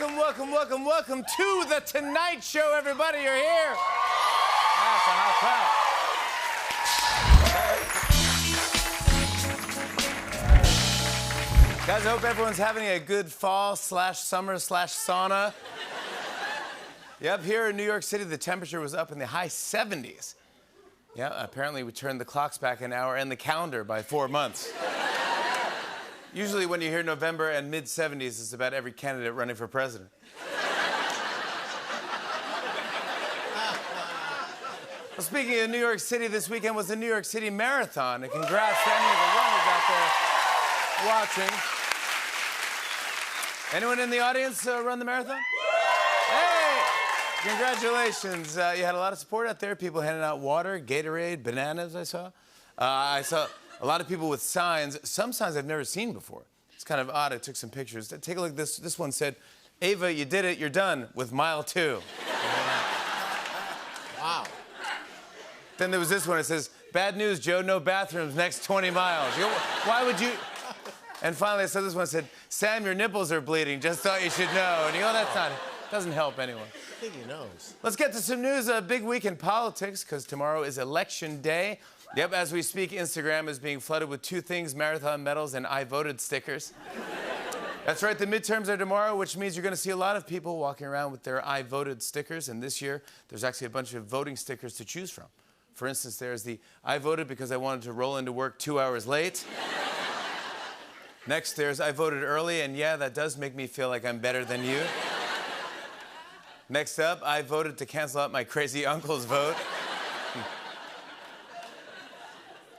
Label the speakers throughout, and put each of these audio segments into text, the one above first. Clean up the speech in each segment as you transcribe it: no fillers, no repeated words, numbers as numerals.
Speaker 1: welcome to The Tonight Show, everybody. You're here. That's a hot crowd. Guys, I hope everyone's having a good fall/summer/sauna. Yep, here in New York City, the temperature was up in the high 70s. Yeah, apparently we turned the clocks back an hour and the calendar by 4 months. Usually when you hear November and mid-70s, it's about every candidate running for president. Well, speaking of New York City, this weekend was the New York City Marathon. And congrats to any of the runners out there watching. Anyone in the audience run the marathon? Hey! Congratulations. You had a lot of support out there. People handing out water, Gatorade, bananas, I saw. I saw a lot of people with signs, some signs I've never seen before. It's kind of odd. I took some pictures. Take a look at this. This one said, "Ava, you did it. You're done with mile 2."
Speaker 2: Wow.
Speaker 1: Then there was this one. It says, "Bad news, Joe. No bathrooms next 20 miles. You go, why would you? And finally, I saw this one. It said, "Sam, your nipples are bleeding. Just thought you should know." And you go, that's not, doesn't help anyone.
Speaker 2: I think he knows.
Speaker 1: Let's get to some news. A big week in politics, because tomorrow is Election Day. Yep, as we speak, Instagram is being flooded with 2 things: marathon medals and I voted stickers. That's right, the midterms are tomorrow, which means you're going to see a lot of people walking around with their I voted stickers. And this year, there's actually a bunch of voting stickers to choose from. For instance, there's the I voted because I wanted to roll into work 2 hours late. Next, there's I voted early, and yeah, that does make me feel like I'm better than you. Next up, I voted to cancel out my crazy uncle's vote.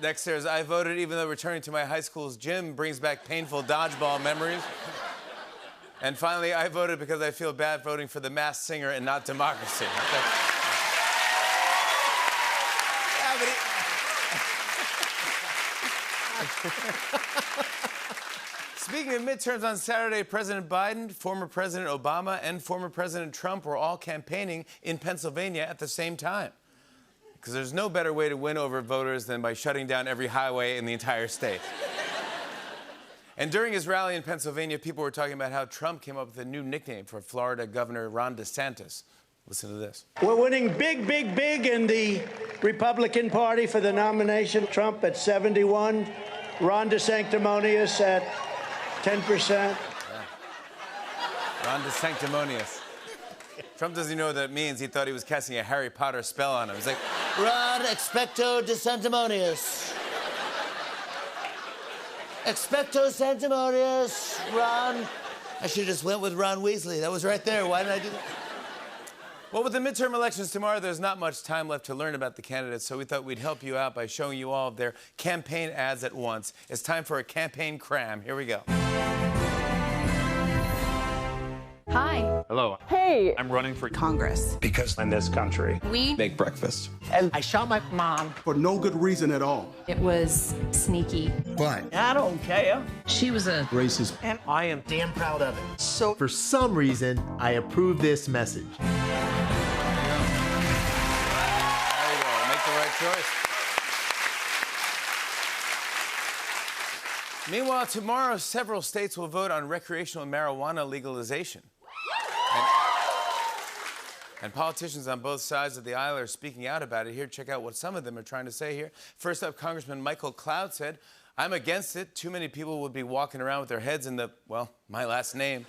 Speaker 1: Next, there's I voted even though returning to my high school's gym brings back painful dodgeball memories. And finally, I voted because I feel bad voting for The Masked Singer and not democracy. Speaking of midterms, on Saturday, President Biden, former President Obama, and former President Trump were all campaigning in Pennsylvania at the same time. Because there's no better way to win over voters than by shutting down every highway in the entire state. And during his rally in Pennsylvania, people were talking about how Trump came up with a new nickname for Florida Governor Ron DeSantis. Listen to this.
Speaker 3: We're winning big in the Republican Party for the nomination. Trump at 71, Ron DeSanctimonious at 10%.
Speaker 1: Yeah. Ron DeSanctimonious. Trump doesn't know what that means. He thought he was casting a Harry Potter spell on him. He's like,
Speaker 2: Ron Expecto DeSanctimonious. Expecto Sanctimonious, Ron. I should have just went with Ron Weasley. That was right there. Why did I do that?
Speaker 1: Well, with the midterm elections tomorrow, there's not much time left to learn about the candidates, so we thought we'd help you out by showing you all of their campaign ads at once. It's time for a campaign cram. Here we go.
Speaker 4: Hi.
Speaker 5: Hello.
Speaker 4: Hey.
Speaker 5: I'm running for
Speaker 4: Congress.
Speaker 6: Because in this country,
Speaker 4: We
Speaker 6: make breakfast.
Speaker 4: and I shot my mom.
Speaker 7: For no good reason at all.
Speaker 4: It was sneaky.
Speaker 6: But
Speaker 2: I don't care.
Speaker 4: She was a
Speaker 7: Racist.
Speaker 2: And I am damn proud of it.
Speaker 8: So, for some reason, I approve this message.
Speaker 1: There you go. Make the right choice. Meanwhile, tomorrow, several states will vote on recreational marijuana legalization. And politicians on both sides of the aisle are speaking out about it. Here, check out what some of them are trying to say here. First up, Congressman Michael Cloud said, "I'm against it. Too many people would be walking around with their heads in the, well, my last name."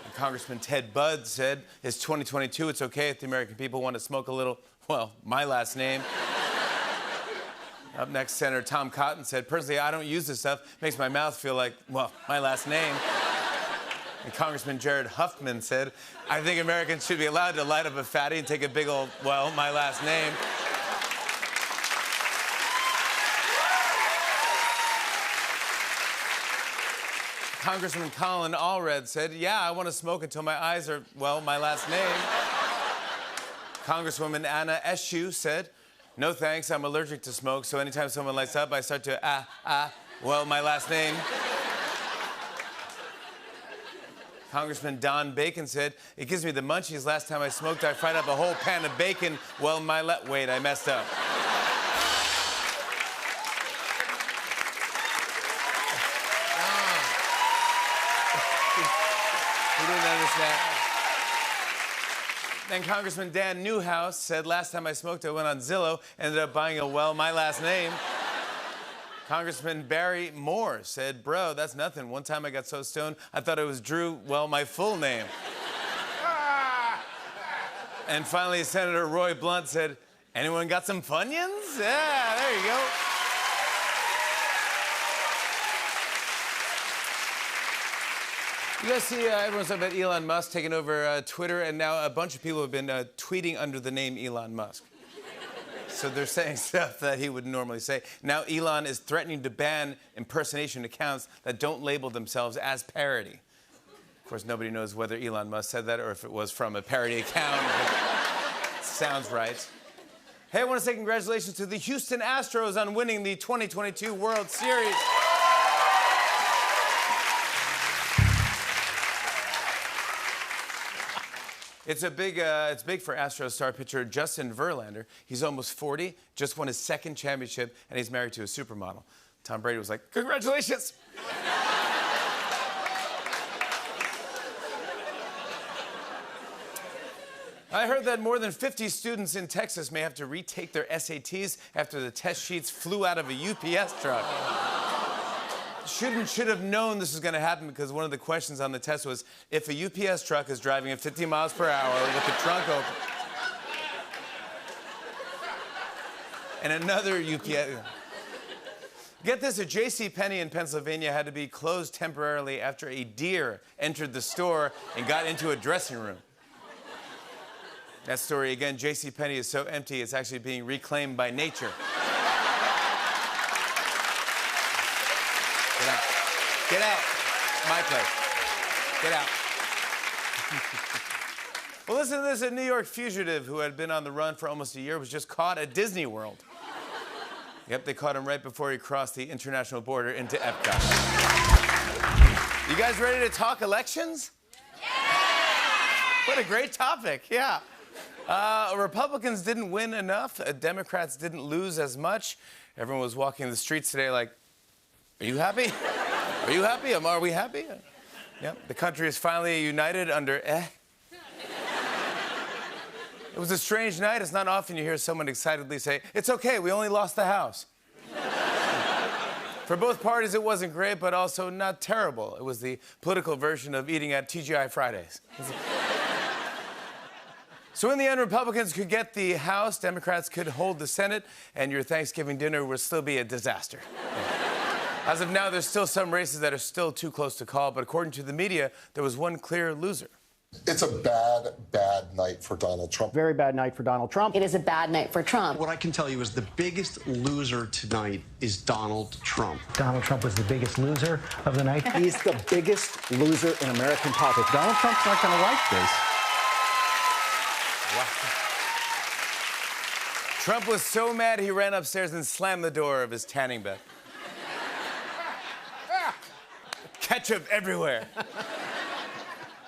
Speaker 1: And Congressman Ted Budd said, "It's 2022. It's okay if the American people want to smoke a little, well, my last name." Up next, Senator Tom Cotton said, "Personally, I don't use this stuff. Makes my mouth feel like, well, my last name." And Congressman Jared Huffman said, "I think Americans should be allowed to light up a fatty and take a big old, well, my last name." Congressman Colin Allred said, "Yeah, I want to smoke until my eyes are, well, my last name." Congresswoman Anna Eshoo said, "No thanks, I'm allergic to smoke, so anytime someone lights up, I start to, well, my last name." Congressman Don Bacon said, "It gives me the munchies. Last time I smoked, I fried up a whole pan of bacon. Well, wait, I messed up." He didn't understand. Then Congressman Dan Newhouse said, last time I smoked, I went on Zillow, ended up buying a well, my last name. Congressman Barry Moore said, bro, that's nothing. One time I got so stoned, I thought it was Drew, well, my full name. And finally, Senator Roy Blunt said, anyone got some Funyuns? Yeah, there you go. You guys see everyone's talking about Elon Musk taking over Twitter, and now a bunch of people have been tweeting under the name Elon Musk. So they're saying stuff that he would normally say. Now Elon is threatening to ban impersonation accounts that don't label themselves as parody. Of course, nobody knows whether Elon Musk said that or if it was from a parody account. Sounds right. Hey, I want to say congratulations to the Houston Astros on winning the 2022 World Series. It's big for Astros star pitcher Justin Verlander. He's almost 40, just won his second championship, and he's married to a supermodel. Tom Brady was like, congratulations. I heard that more than 50 students in Texas may have to retake their SATs after the test sheets flew out of a UPS truck. Should have known this was going to happen because one of the questions on the test was, if a UPS truck is driving at 50 miles per hour with the trunk open, and another UPS... Get this, a JCPenney in Pennsylvania had to be closed temporarily after a deer entered the store and got into a dressing room. That story, again, JCPenney is so empty, it's actually being reclaimed by nature. Get out. Get out. My place. Get out. Well, listen to this. A New York fugitive who had been on the run for almost a year was just caught at Disney World. Yep, they caught him right before he crossed the international border into Epcot. You guys ready to talk elections? Yeah! What a great topic, yeah. Republicans didn't win enough. Democrats didn't lose as much. Everyone was walking the streets today like, are you happy? Are you happy? Are we happy? Yep. The country is finally united under It was a strange night. It's not often you hear someone excitedly say, it's okay, we only lost the House. For both parties, it wasn't great, but also not terrible. It was the political version of eating at TGI Fridays. So in the end, Republicans could get the House, Democrats could hold the Senate, and your Thanksgiving dinner would still be a disaster. As of now, there's still some races that are still too close to call, but according to the media, there was one clear loser.
Speaker 5: It's a bad, bad night for Donald Trump.
Speaker 7: Very bad night for Donald Trump.
Speaker 9: It is a bad night for Trump.
Speaker 10: What I can tell you is the biggest loser tonight is Donald Trump.
Speaker 7: Donald Trump was the biggest loser of the night.
Speaker 11: He's the biggest loser in American politics. Donald Trump's not going to like this.
Speaker 1: Wow. Trump was so mad he ran upstairs and slammed the door of his tanning bed. Ketchup everywhere.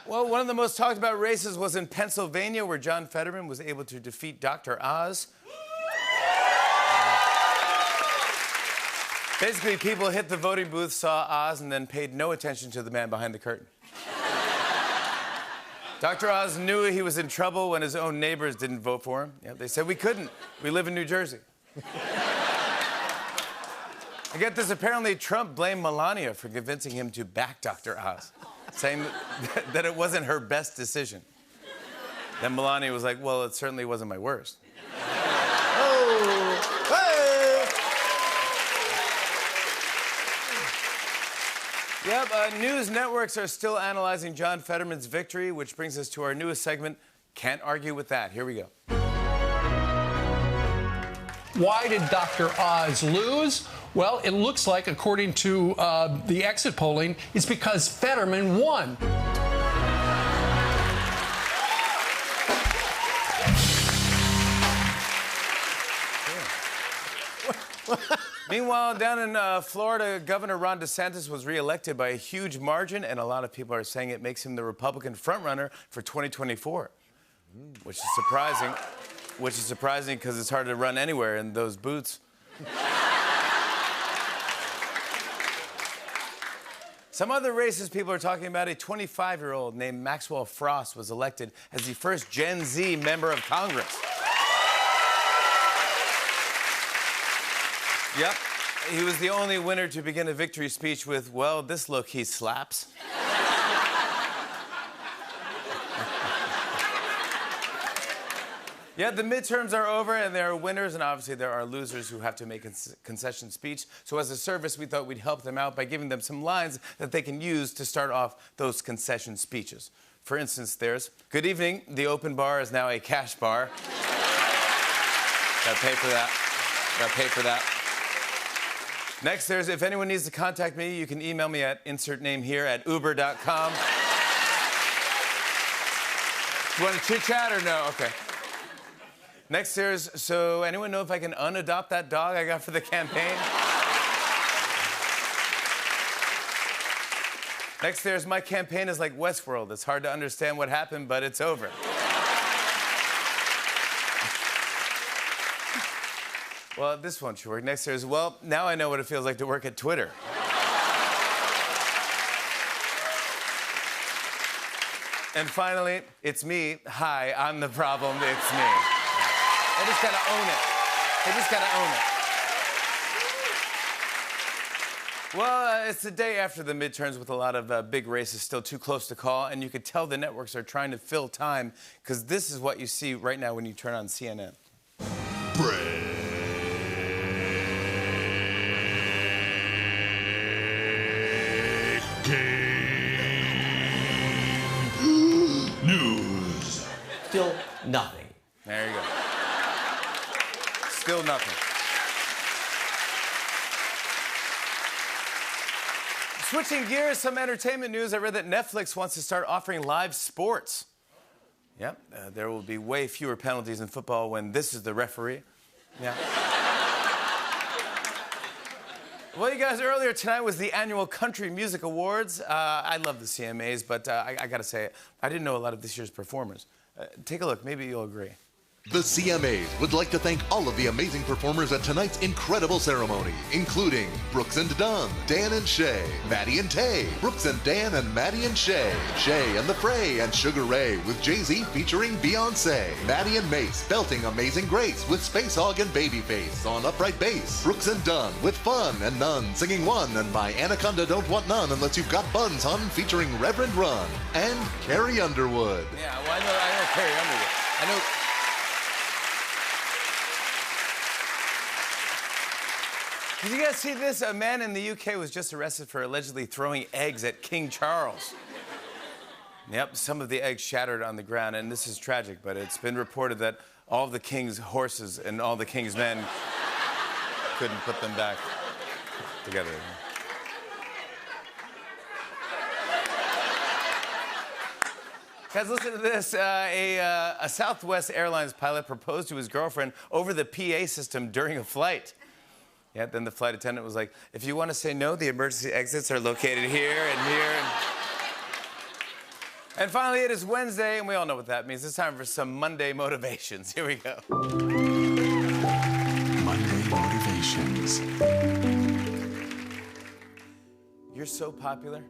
Speaker 1: Well, one of the most talked about races was in Pennsylvania, where John Fetterman was able to defeat Dr. Oz. Basically, people hit the voting booth, saw Oz, and then paid no attention to the man behind the curtain. Dr. Oz knew he was in trouble when his own neighbors didn't vote for him. Yeah, they said, we couldn't. We live in New Jersey. I get this. Apparently, Trump blamed Melania for convincing him to back Dr. Oz, saying that it wasn't her best decision. Then Melania was like, well, it certainly wasn't my worst. Oh! Hey! Yep, news networks are still analyzing John Fetterman's victory, which brings us to our newest segment, Can't Argue with That. Here we go.
Speaker 12: Why did Dr. Oz lose? Well, it looks like, according to the exit polling, it's because Fetterman won.
Speaker 1: Meanwhile, down in Florida, Governor Ron DeSantis was reelected by a huge margin, and a lot of people are saying it makes him the Republican frontrunner for 2024, which is surprising. Which is surprising because it's hard to run anywhere in those boots. Some other racist people are talking about a 25-year-old named Maxwell Frost was elected as the first Gen Z member of Congress. Yep. He was the only winner to begin a victory speech with, well, this look he slaps. Yeah, the midterms are over, and there are winners, and obviously there are losers who have to make a concession speech. So as a service, we thought we'd help them out by giving them some lines that they can use to start off those concession speeches. For instance, there's, "Good evening, the open bar is now a cash bar." Gotta pay for that. Gotta pay for that. Next, there's, "If anyone needs to contact me, you can email me at insert name here at uber.com. You want to chit-chat or no? Okay. Next, there's, "So anyone know if I can unadopt that dog I got for the campaign?" Next, there's, "My campaign is like Westworld. It's hard to understand what happened, but it's over." Well, this one should work. Next, there's, "Well, now I know what it feels like to work at Twitter." And finally, "It's me. Hi, I'm the problem. It's me." They just gotta own it. They just gotta own it. Well, it's the day after the midterms with a lot of big races still too close to call, and you could tell the networks are trying to fill time, because this is what you see right now when you turn on CNN.
Speaker 2: News. Still nothing.
Speaker 1: There you go. Still nothing. Switching gears, some entertainment news. I read that Netflix wants to start offering live sports. Yep, there will be way fewer penalties in football when this is the referee. Yeah. Well, you guys, earlier tonight was the annual Country Music Awards. I love the CMAs, but I gotta say, I didn't know a lot of this year's performers. Take a look, maybe you'll agree.
Speaker 9: The CMAs would like to thank all of the amazing performers at tonight's incredible ceremony, including Brooks and Dunn, Dan and Shay, Maddie and Tay, Brooks and Dan and Maddie and Shay, Shay and the Fray and Sugar Ray with Jay-Z featuring Beyonce, Maddie and Mace belting Amazing Grace with Space Hog and Babyface on upright bass, Brooks and Dunn with Fun and None singing One and My Anaconda Don't Want None Unless You've Got Buns Hun featuring Reverend Run, and Carrie Underwood.
Speaker 1: Yeah, well, I know Carrie Underwood. I know. Did you guys see this? A man in the UK was just arrested for allegedly throwing eggs at King Charles. Yep, some of the eggs shattered on the ground, and this is tragic, but it's been reported that all of the king's horses and all the king's men couldn't put them back together. Guys, listen to this. A Southwest Airlines pilot proposed to his girlfriend over the PA system during a flight. Yeah, then the flight attendant was like, "If you want to say no, the emergency exits are located here and here." And finally, it is Wednesday, and we all know what that means. It's time for some Monday motivations. Here we go.
Speaker 13: Monday motivations.
Speaker 1: You're so popular.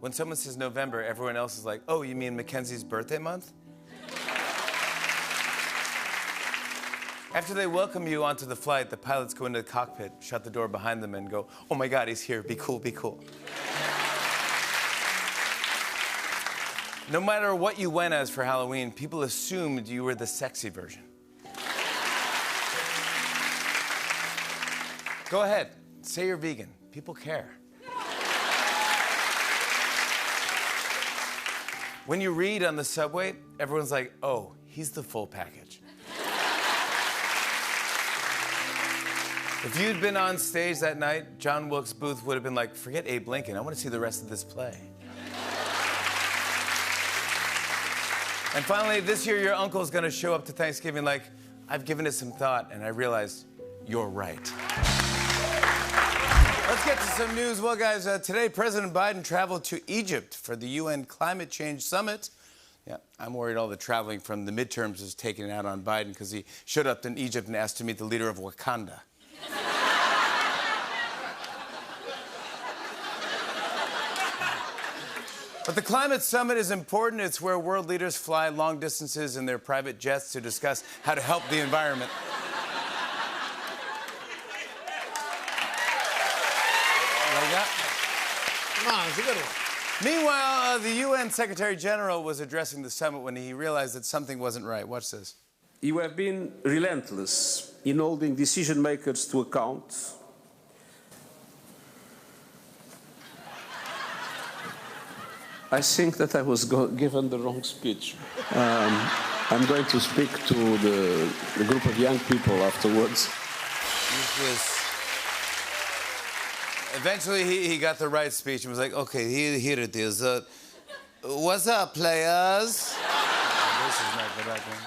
Speaker 1: When someone says November, everyone else is like, "Oh, you mean Mackenzie's birthday month?" After they welcome you onto the flight, the pilots go into the cockpit, shut the door behind them, and go, "Oh my God, he's here. Be cool, be cool." No matter what you went as for Halloween, people assumed you were the sexy version. Go ahead, say you're vegan. People care. When you read on the subway, everyone's like, "Oh, he's the full package." If you'd been on stage that night, John Wilkes Booth would have been like, "Forget Abe Lincoln. I want to see the rest of this play." And finally, this year, your uncle's going to show up to Thanksgiving like, "I've given it some thought, and I realized you're right." Let's get to some news. Well, guys, today, President Biden traveled to Egypt for the UN Climate Change Summit. Yeah, I'm worried all the traveling from the midterms is taking it out on Biden because he showed up in Egypt and asked to meet the leader of Wakanda. But the climate summit is important. It's where world leaders fly long distances in their private jets to discuss how to help the environment.
Speaker 2: Come on, it's a good one.
Speaker 1: Meanwhile, the UN Secretary General was addressing the summit when he realized that something wasn't right. Watch this.
Speaker 14: You have been relentless in holding decision makers to account. I think that I was given the wrong speech. I'm going to speak to the group of young people afterwards.
Speaker 1: Eventually, he got the right speech and was like, okay, here it is. What's up, players? This is not good, I think.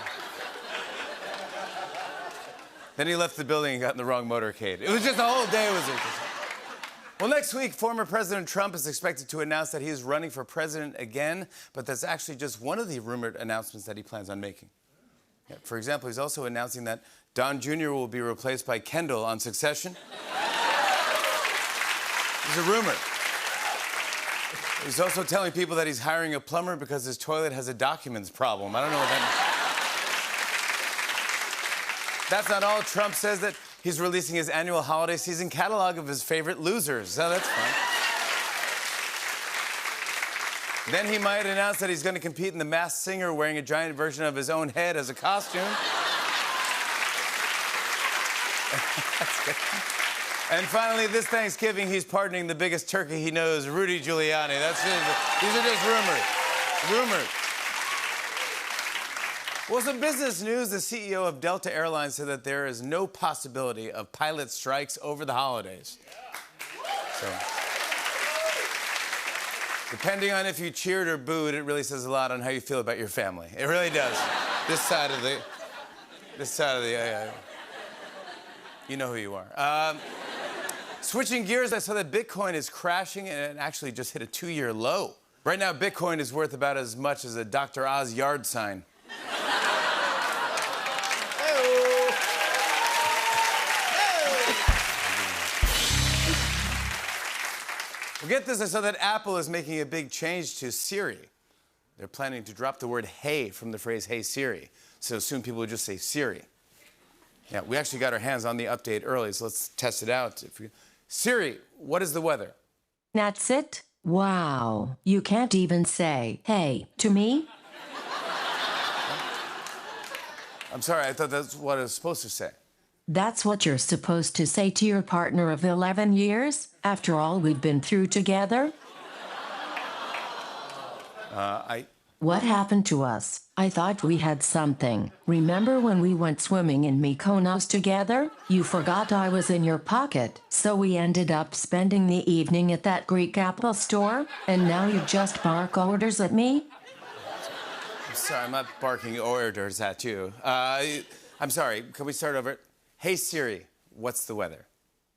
Speaker 1: Then he left the building and got in the wrong motorcade. It was just the whole day was interesting. Well, next week, former President Trump is expected to announce that he is running for president again, but that's actually just one of the rumored announcements that he plans on making. Yeah, for example, he's also announcing that Don Jr. will be replaced by Kendall on Succession. It's a rumor. He's also telling people that he's hiring a plumber because his toilet has a documents problem. I don't know what that means. That's not all. Trump says that he's releasing his annual holiday season catalog of his favorite losers. So that's fun. Then he might announce that he's going to compete in The Masked Singer wearing a giant version of his own head as a costume. That's good. And finally, this Thanksgiving, he's pardoning the biggest turkey he knows, Rudy Giuliani. These are just rumors. Rumors. Well, some business news. The CEO of Delta Airlines said that there is no possibility of pilot strikes over the holidays. So, depending on if you cheered or booed, it really says a lot on how you feel about your family. It really does. This side of the, you know who you are. Switching gears, I saw that Bitcoin is crashing and it actually just hit a 2-year low. Right now, Bitcoin is worth about as much as a Dr. Oz yard sign. Well, get this, I saw that Apple is making a big change to Siri. They're planning to drop the word hey from the phrase hey Siri. So soon people will just say Siri. Yeah, we actually got our hands on the update early, so let's test it out. Siri, what is the weather?
Speaker 15: That's it? Wow. You can't even say hey to me?
Speaker 1: I'm sorry, I thought that's what I was supposed to say.
Speaker 15: That's what you're supposed to say to your partner of 11 years, after all we've been through together?
Speaker 1: What
Speaker 15: happened to us? I thought we had something. Remember when we went swimming in Mykonos together? You forgot I was in your pocket, so we ended up spending the evening at that Greek apple store, and now you just bark orders at me?
Speaker 1: I'm sorry, I'm not barking orders at you. I'm sorry, can we start over? Hey Siri, what's the weather?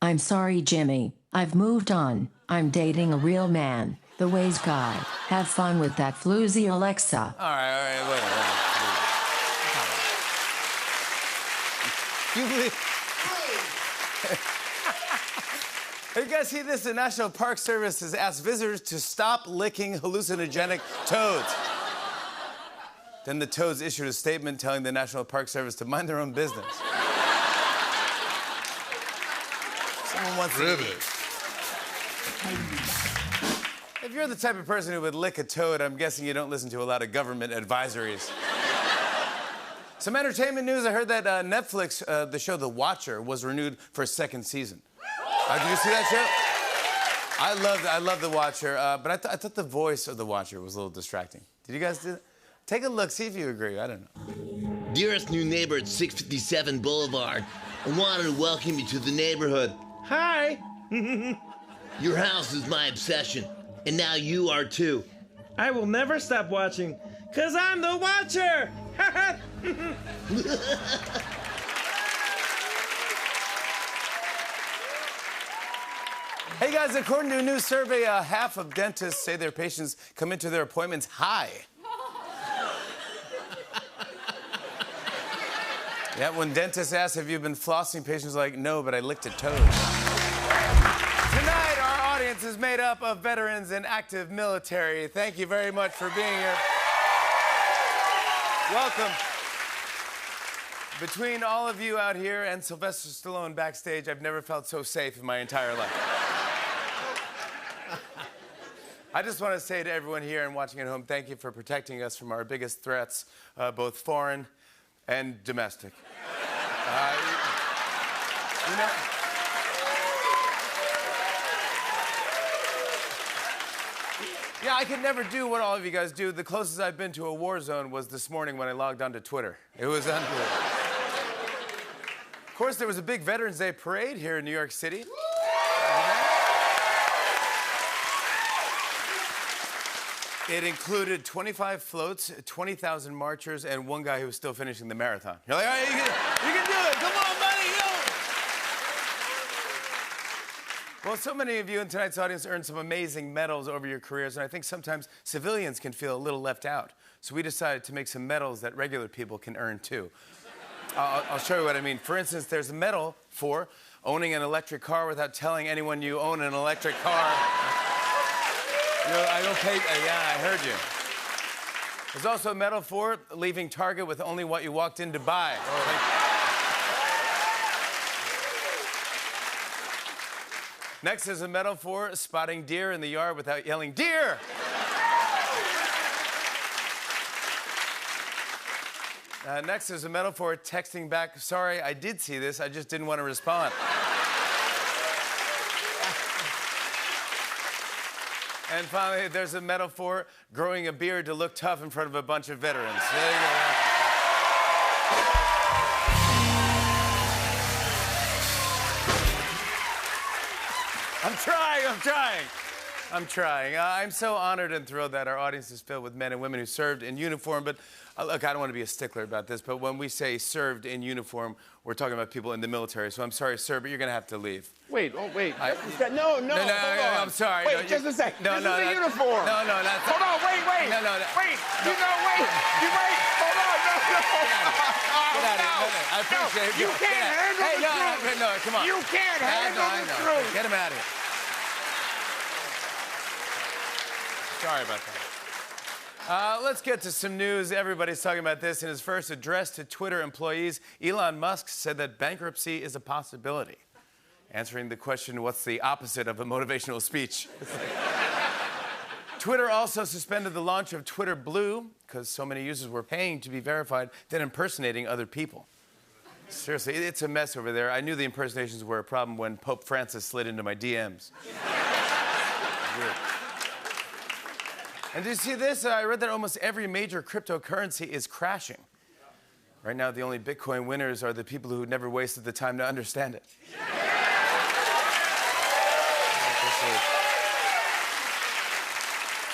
Speaker 15: I'm sorry, Jimmy. I've moved on. I'm dating a real man, the Waze guy. Have fun with that floozy Alexa.
Speaker 1: All right, wait. Hey, you guys see this? The National Park Service has asked visitors to stop licking hallucinogenic toads. Then the toads issued a statement telling the National Park Service to mind their own business. Someone wants to eat. If you're the type of person who would lick a toad, I'm guessing you don't listen to a lot of government advisories. Some entertainment news. I heard that Netflix, the show The Watcher, was renewed for a second season. Did you see that show? I love The Watcher, but I thought the voice of The Watcher was a little distracting. Did you guys do that? Take a look, see if you agree. I don't know.
Speaker 2: Dearest new neighbor at 657 Boulevard, I wanted to welcome you to the neighborhood. Hi. Your house is my obsession, and now you are too.
Speaker 16: I will never stop watching, 'cause I'm the Watcher!
Speaker 1: Hey guys, according to a new survey, half of dentists say their patients come into their appointments high. Yeah, when dentists ask, have you been flossing, patients are like, no, but I licked a toad. Tonight, our audience audience is made up of veterans and active military. Thank you very much for being here. Welcome. Between all of you out here and Sylvester Stallone backstage, I've never felt so safe in my entire life. I just want to say to everyone here and watching at home, thank you for protecting us from our biggest threats, both foreign and domestic. You know, yeah, I could never do what all of you guys do. The closest I've been to a war zone was this morning when I logged onto Twitter. It was unbelievable. Of course, there was a big Veterans Day parade here in New York City. It included 25 floats, 20,000 marchers, and one guy who was still finishing the marathon. You're like, all right, you can do it. Come on, buddy, go. Well, so many of you in tonight's audience earned some amazing medals over your careers, and I think sometimes civilians can feel a little left out. So we decided to make some medals that regular people can earn, too. I'll show you what I mean. For instance, there's a medal for owning an electric car without telling anyone you own an electric car. I don't pay. Yeah, I heard you. There's also a medal for leaving Target with only what you walked in to buy. Next is a medal for spotting deer in the yard without yelling, "Deer!" Next is a medal for texting back, "Sorry, I did see this, I just didn't want to respond." And finally, there's a medal for growing a beard to look tough in front of a bunch of veterans. There you go. I'm trying. I'm so honored and thrilled that our audience is filled with men and women who served in uniform. But look, I don't want to be a stickler about this, but when we say served in uniform, we're talking about people in the military. So I'm sorry, sir, but you're going to have to leave.
Speaker 17: Wait, no, hold on.
Speaker 1: I'm sorry.
Speaker 17: Wait, just a sec. This is a uniform.
Speaker 1: No, that's...
Speaker 17: Hold on, wait. Wait. You know, wait. Hold on, no.
Speaker 1: Get out of here. I appreciate it.
Speaker 17: You can't handle the truth.
Speaker 1: No, come on.
Speaker 17: You can't handle the truth.
Speaker 1: Get him out of here. Sorry about that. Let's get to some news. Everybody's talking about this. In his first address to Twitter employees, Elon Musk said that bankruptcy is a possibility. Answering the question, what's the opposite of a motivational speech? Twitter also suspended the launch of Twitter Blue because so many users were paying to be verified, then impersonating other people. Seriously, it's a mess over there. I knew the impersonations were a problem when Pope Francis slid into my DMs. Weird. And did you see this? I read that almost every major cryptocurrency is crashing. Right now, the only Bitcoin winners are the people who never wasted the time to understand it.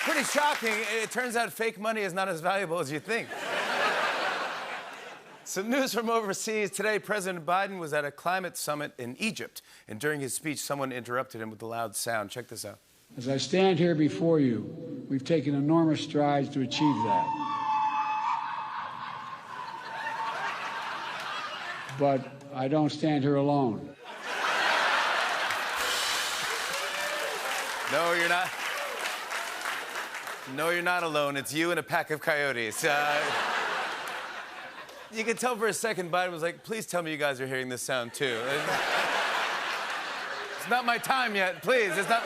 Speaker 1: Pretty shocking. It turns out fake money is not as valuable as you think. Some news from overseas. Today, President Biden was at a climate summit in Egypt, and during his speech, someone interrupted him with a loud sound. Check this out.
Speaker 18: As I stand here before you, we've taken enormous strides to achieve that. But I don't stand here alone.
Speaker 1: No, you're not. No, you're not alone. It's you and a pack of coyotes. You could tell for a second Biden was like, please tell me you guys are hearing this sound too. It's not my time yet, please. It's not.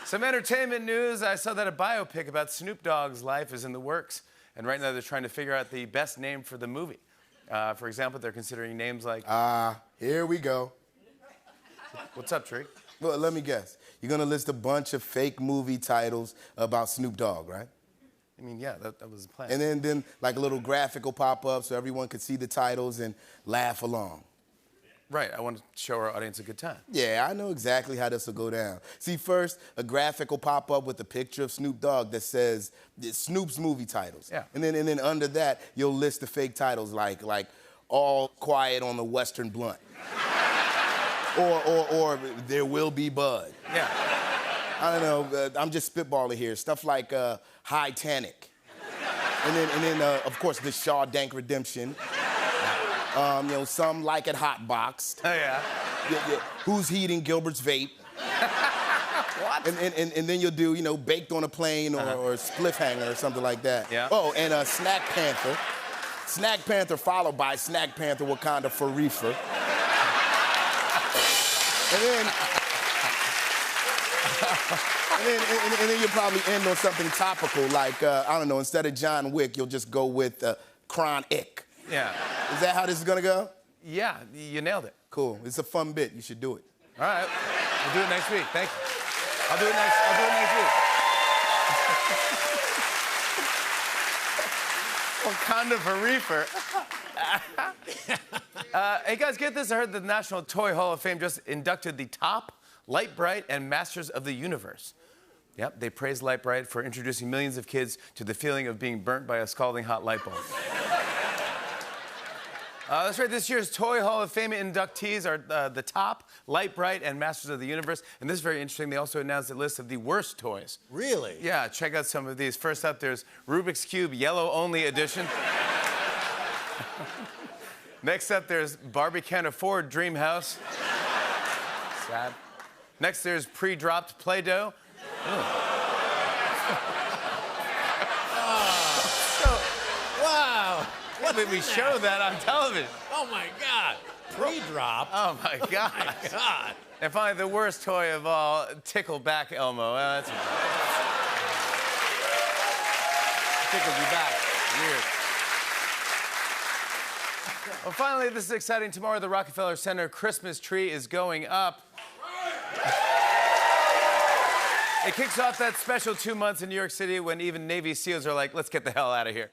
Speaker 1: Some entertainment news. I saw that a biopic about Snoop Dogg's life is in the works. And right now they're trying to figure out the best name for the movie. For example, they're considering names like...
Speaker 19: Here we go.
Speaker 1: What's up, Tree?
Speaker 19: Well, let me guess. You're going to list a bunch of fake movie titles about Snoop Dogg, right?
Speaker 1: I mean, yeah, that was the plan.
Speaker 19: And then like a little graphic will pop up so everyone could see the titles and laugh along.
Speaker 1: Right, I want to show our audience a good time.
Speaker 19: Yeah, I know exactly how this will go down. See, first, a graphic will pop up with a picture of Snoop Dogg that says Snoop's movie titles.
Speaker 1: Yeah.
Speaker 19: And then under that, you'll list the fake titles like All Quiet on the Western Blunt. or There Will Be Bud.
Speaker 1: Yeah.
Speaker 19: I don't know, I'm just spitballing here. Stuff like High-tanic. And then of course, the Shawshank Redemption. Some like it hot boxed.
Speaker 1: Oh, yeah.
Speaker 19: Who's heating Gilbert's vape?
Speaker 1: What?
Speaker 19: And then you'll do, you know, baked on a plane or spliff hanger or something like that.
Speaker 1: Yeah.
Speaker 19: Oh, and Snack Panther. Snack Panther followed by Snack Panther Wakanda for Reefer. And then you'll probably end on something topical like, I don't know, instead of John Wick, you'll just go with Kron Ick.
Speaker 1: Yeah.
Speaker 19: Is that how this is gonna go?
Speaker 1: Yeah, you nailed it.
Speaker 19: Cool. It's a fun bit. You should do it.
Speaker 1: All right. We'll do it next week. Thank you. I'll do it next week. Wakanda for Reefer. Hey, guys, get this. I heard the National Toy Hall of Fame just inducted the Top, Light Bright, and Masters of the Universe. Yep, they praised Light Bright for introducing millions of kids to the feeling of being burnt by a scalding hot light bulb. That's right, this year's Toy Hall of Fame inductees are the Top, Light Bright, and Masters of the Universe. And this is very interesting. They also announced a list of the worst toys.
Speaker 8: Really?
Speaker 1: Yeah, check out some of these. First up, there's Rubik's Cube Yellow Only Edition. Next up, there's Barbie Can't Afford Dream House. Sad. Next, there's pre-dropped Play-Doh.
Speaker 8: Wow.
Speaker 1: What did we show that on television?
Speaker 8: Oh my God. Pre-drop.
Speaker 1: Oh my God.
Speaker 8: Oh my God.
Speaker 1: And finally, the worst toy of all, Tickle Back Elmo. Well, that's tickled you back. Weird. Well, finally, this is exciting. Tomorrow, the Rockefeller Center Christmas tree is going up. It kicks off that special 2 months in New York City when even Navy SEALs are like, let's get the hell out of here.